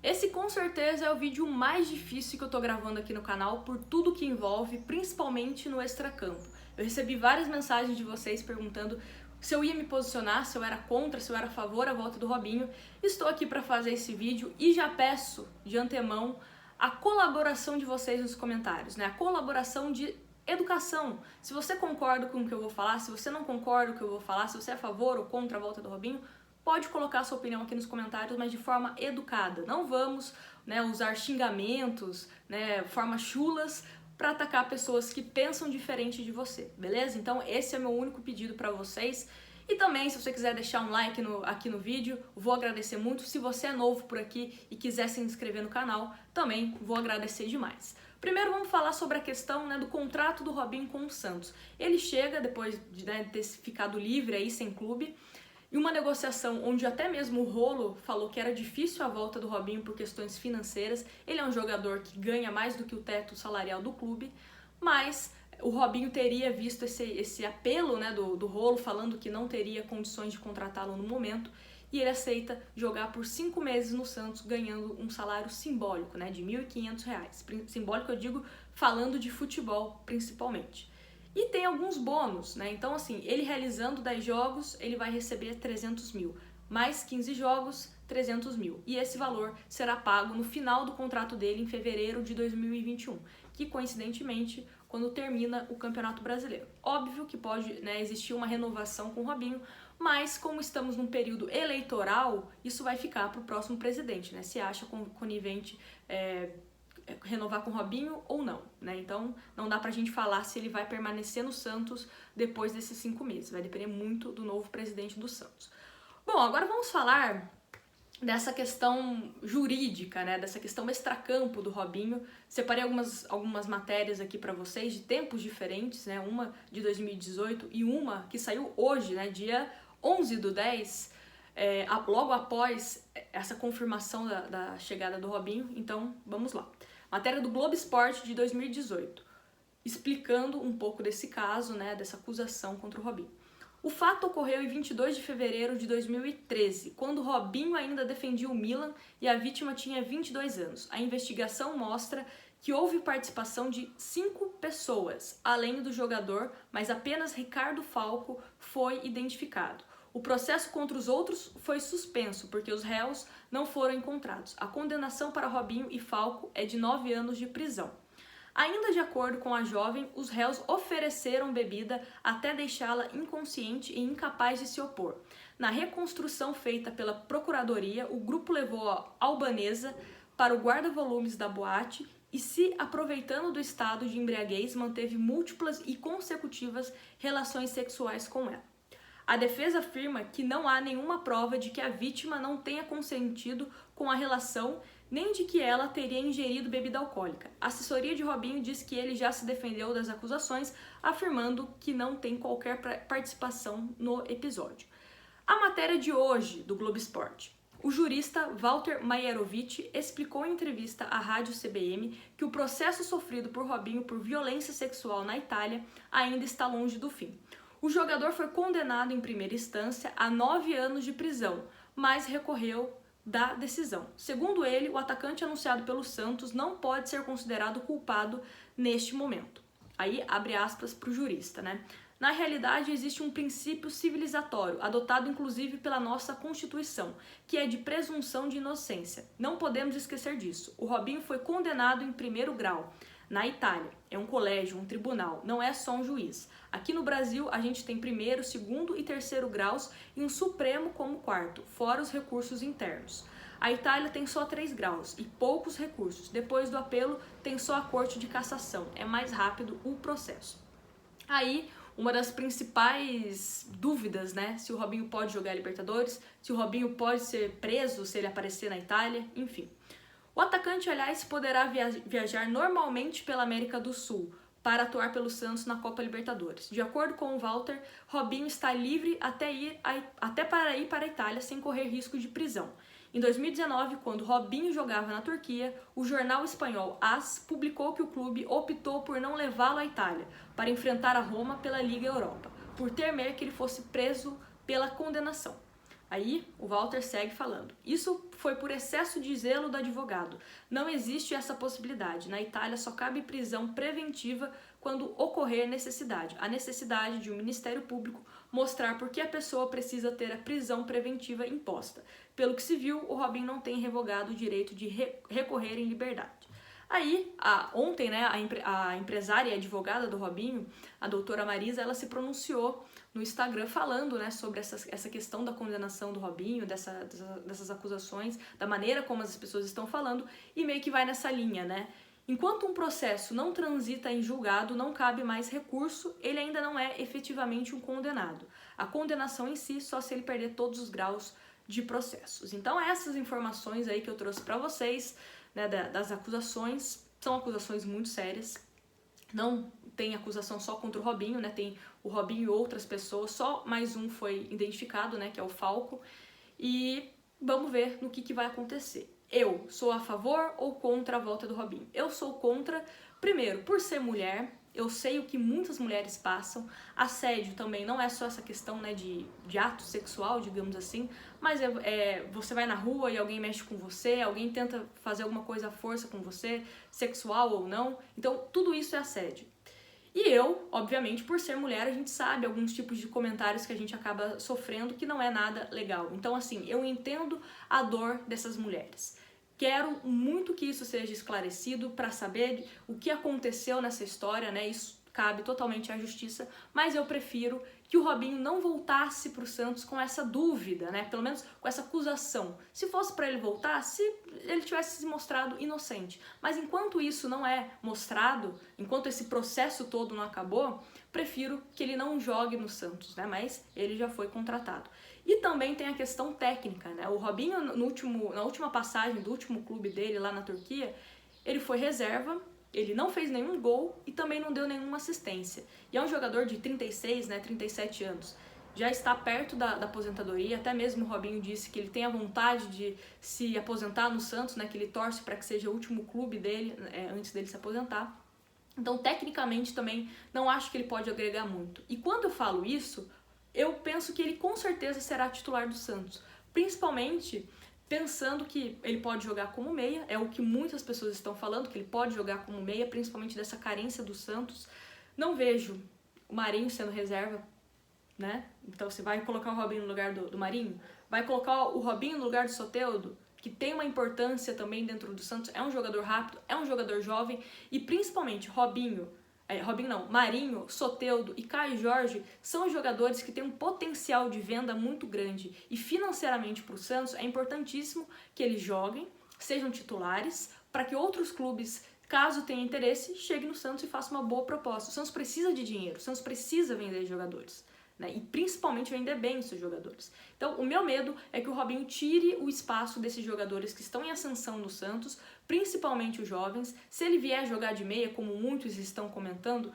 Esse com certeza é o vídeo mais difícil que eu tô gravando aqui no canal por tudo que envolve, principalmente no extracampo. Eu recebi várias mensagens de vocês perguntando se eu ia me posicionar, se eu era contra, se eu era a favor da volta do Robinho. Estou aqui para fazer esse vídeo e já peço de antemão a colaboração de vocês nos comentários, né? A colaboração de educação. Se você concorda com o que eu vou falar, se você não concorda com o que eu vou falar, se você é a favor ou contra a volta do Robinho, pode colocar a sua opinião aqui nos comentários, mas de forma educada. Não vamos, usar xingamentos, formas chulas para atacar pessoas que pensam diferente de você, beleza? Então esse é meu único pedido para vocês. E também, se você quiser deixar um like aqui no vídeo, vou agradecer muito. Se você é novo por aqui e quiser se inscrever no canal, também vou agradecer demais. Primeiro vamos falar sobre a questão do contrato do Robinho com o Santos. Ele chega, depois de ter ficado livre aí, sem clube, e uma negociação onde até mesmo o Rolo falou que era difícil a volta do Robinho por questões financeiras. Ele é um jogador que ganha mais do que o teto salarial do clube, mas o Robinho teria visto esse apelo do Rolo falando que não teria condições de contratá-lo no momento, e ele aceita jogar por 5 meses no Santos, ganhando um salário simbólico, de R$ 1.500. Simbólico eu digo falando de futebol principalmente. E tem alguns bônus, Então, assim, ele realizando 10 jogos, ele vai receber 300 mil. Mais 15 jogos, 300 mil. E esse valor será pago no final do contrato dele, em fevereiro de 2021, que coincidentemente, quando termina o Campeonato Brasileiro. Óbvio que pode existir uma renovação com o Robinho, mas como estamos num período eleitoral, isso vai ficar para o próximo presidente, Se acha conivente renovar com o Robinho ou não, Então não dá pra gente falar se ele vai permanecer no Santos depois desses 5 meses, vai depender muito do novo presidente do Santos. Bom, agora vamos falar dessa questão jurídica, dessa questão extracampo do Robinho. Separei algumas matérias aqui para vocês de tempos diferentes, Uma de 2018 e uma que saiu hoje, dia 11/10, logo após essa confirmação da chegada do Robinho. Então, vamos lá. Matéria do Globo Esporte de 2018, explicando um pouco desse caso, dessa acusação contra o Robinho. O fato ocorreu em 22 de fevereiro de 2013, quando Robinho ainda defendia o Milan e a vítima tinha 22 anos. A investigação mostra que houve participação de 5 pessoas, além do jogador, mas apenas Ricardo Falco foi identificado. O processo contra os outros foi suspenso, porque os réus não foram encontrados. A condenação para Robinho e Falco é de 9 anos de prisão. Ainda de acordo com a jovem, os réus ofereceram bebida até deixá-la inconsciente e incapaz de se opor. Na reconstrução feita pela Procuradoria, o grupo levou a albanesa para o guarda-volumes da boate e, se aproveitando do estado de embriaguez, manteve múltiplas e consecutivas relações sexuais com ela. A defesa afirma que não há nenhuma prova de que a vítima não tenha consentido com a relação, nem de que ela teria ingerido bebida alcoólica. A assessoria de Robinho diz que ele já se defendeu das acusações, afirmando que não tem qualquer participação no episódio. A matéria de hoje do Globo Esporte. O jurista Walter Maierovic explicou em entrevista à rádio CBN que o processo sofrido por Robinho por violência sexual na Itália ainda está longe do fim. O jogador foi condenado em primeira instância a 9 anos de prisão, mas recorreu da decisão. Segundo ele, o atacante anunciado pelo Santos não pode ser considerado culpado neste momento. Aí, abre aspas para o jurista, Na realidade, existe um princípio civilizatório, adotado inclusive pela nossa Constituição, que é de presunção de inocência. Não podemos esquecer disso. O Robinho foi condenado em primeiro grau. Na Itália, é um colégio, um tribunal, não é só um juiz. Aqui no Brasil, a gente tem primeiro, segundo e terceiro graus e um Supremo como quarto, fora os recursos internos. A Itália tem só 3 graus e poucos recursos. Depois do apelo, tem só a Corte de Cassação. É mais rápido o processo. Aí, uma das principais dúvidas, se o Robinho pode jogar Libertadores, se o Robinho pode ser preso se ele aparecer na Itália, enfim. O atacante, aliás, poderá viajar normalmente pela América do Sul para atuar pelo Santos na Copa Libertadores. De acordo com o Walter, Robinho está livre até para ir para a Itália sem correr risco de prisão. Em 2019, quando Robinho jogava na Turquia, o jornal espanhol AS publicou que o clube optou por não levá-lo à Itália para enfrentar a Roma pela Liga Europa, por temer que ele fosse preso pela condenação. Aí o Walter segue falando: isso foi por excesso de zelo do advogado. Não existe essa possibilidade. Na Itália só cabe prisão preventiva quando ocorrer necessidade. A necessidade de um Ministério Público mostrar por que a pessoa precisa ter a prisão preventiva imposta. Pelo que se viu, o Robinho não tem revogado o direito de recorrer em liberdade. Aí, ontem, né, a empresária e advogada do Robinho, a doutora Marisa, ela se pronunciou no Instagram falando, né, sobre essa questão da condenação do Robinho, dessas acusações, da maneira como as pessoas estão falando, e meio que vai nessa linha, né? Enquanto um processo não transita em julgado, não cabe mais recurso, ele ainda não é efetivamente um condenado. A condenação em si só se ele perder todos os graus de processos. Então, essas informações aí que eu trouxe para vocês, né, das acusações, são acusações muito sérias. Não tem acusação só contra o Robinho, né? Tem o Robinho e outras pessoas, só mais um foi identificado, né, que é o Falco. E vamos ver no que vai acontecer. Eu sou a favor ou contra a volta do Robinho? Eu sou contra, primeiro, por ser mulher. Eu sei o que muitas mulheres passam. Assédio também não é só essa questão, né, de ato sexual, digamos assim, mas você vai na rua e alguém mexe com você, alguém tenta fazer alguma coisa à força com você, sexual ou não. Então, tudo isso é assédio. E eu, obviamente, por ser mulher, a gente sabe alguns tipos de comentários que a gente acaba sofrendo que não é nada legal. Então, assim, eu entendo a dor dessas mulheres. Quero muito que isso seja esclarecido para saber o que aconteceu nessa história, né? Isso cabe totalmente à justiça, mas eu prefiro que o Robinho não voltasse para o Santos com essa dúvida, né? Pelo menos com essa acusação. Se fosse para ele voltar, se ele tivesse se mostrado inocente. Mas enquanto isso não é mostrado, enquanto esse processo todo não acabou, prefiro que ele não jogue no Santos, né? Mas ele já foi contratado. E também tem a questão técnica, né? O Robinho, na última passagem do último clube dele lá na Turquia, ele foi reserva, ele não fez nenhum gol e também não deu nenhuma assistência. E é um jogador de 36, né, 37 anos. Já está perto da aposentadoria, até mesmo o Robinho disse que ele tem a vontade de se aposentar no Santos, né, que ele torce para que seja o último clube dele, antes dele se aposentar. Então, tecnicamente, também não acho que ele pode agregar muito. E quando eu falo isso, eu penso que ele com certeza será titular do Santos, principalmente pensando que ele pode jogar como meia, é o que muitas pessoas estão falando, que ele pode jogar como meia, principalmente dessa carência do Santos. Não vejo o Marinho sendo reserva, né? Então você vai colocar o Robinho no lugar do Marinho? Vai colocar o Robinho no lugar do Soteldo, que tem uma importância também dentro do Santos, é um jogador rápido, é um jogador jovem, e principalmente Marinho, Soteldo e Caio Jorge são jogadores que têm um potencial de venda muito grande, e financeiramente para o Santos é importantíssimo que eles joguem, sejam titulares, para que outros clubes, caso tenham interesse, cheguem no Santos e façam uma boa proposta. O Santos precisa de dinheiro, o Santos precisa vender jogadores, né? E principalmente vender bem os seus jogadores. Então, o meu medo é que o Robinho tire o espaço desses jogadores que estão em ascensão no Santos, principalmente os jovens. Se ele vier jogar de meia, como muitos estão comentando,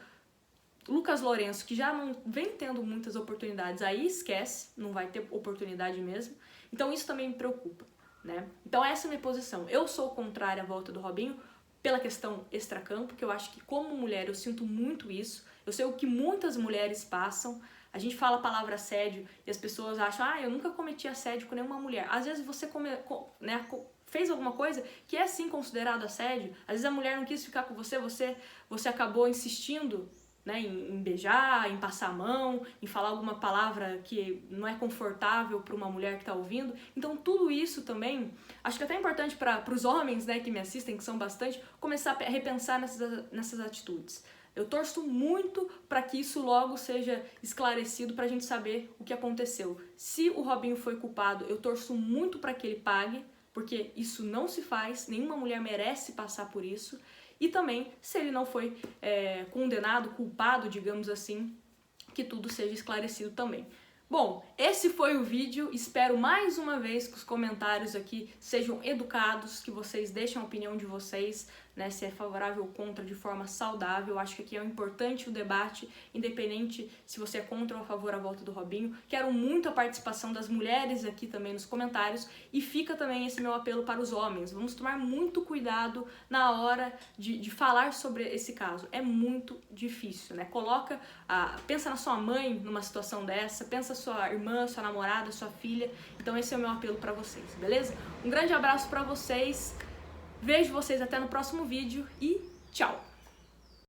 Lucas Lourenço, que já não vem tendo muitas oportunidades, aí esquece, não vai ter oportunidade mesmo. Então, isso também me preocupa, né? Então, essa é a minha posição. Eu sou contrária à volta do Robinho pela questão extracampo, que eu acho que como mulher eu sinto muito isso. Eu sei o que muitas mulheres passam. A gente fala a palavra assédio e as pessoas acham, eu nunca cometi assédio com nenhuma mulher. Às vezes você fez alguma coisa que é sim considerado assédio. Às vezes a mulher não quis ficar com você acabou insistindo, né, em beijar, em passar a mão, em falar alguma palavra que não é confortável para uma mulher que está ouvindo. Então tudo isso também, acho que é até importante para os homens, né, que me assistem, que são bastante, começar a repensar nessas atitudes. Eu torço muito para que isso logo seja esclarecido para a gente saber o que aconteceu. Se o Robinho foi culpado, eu torço muito para que ele pague, porque isso não se faz, nenhuma mulher merece passar por isso. E também, se ele não foi condenado, culpado, digamos assim, que tudo seja esclarecido também. Bom, esse foi o vídeo, espero mais uma vez que os comentários aqui sejam educados, que vocês deixem a opinião de vocês, né, se é favorável ou contra de forma saudável. Acho que aqui é importante o debate, independente se você é contra ou a favor a volta do Robinho. Quero muito a participação das mulheres aqui também nos comentários e fica também esse meu apelo para os homens. Vamos tomar muito cuidado na hora de falar sobre esse caso. É muito difícil, né? Pensa na sua mãe numa situação dessa, pensa sua irmã, sua namorada, sua filha. Então esse é o meu apelo para vocês, beleza? Um grande abraço para vocês. Vejo vocês até no próximo vídeo e tchau!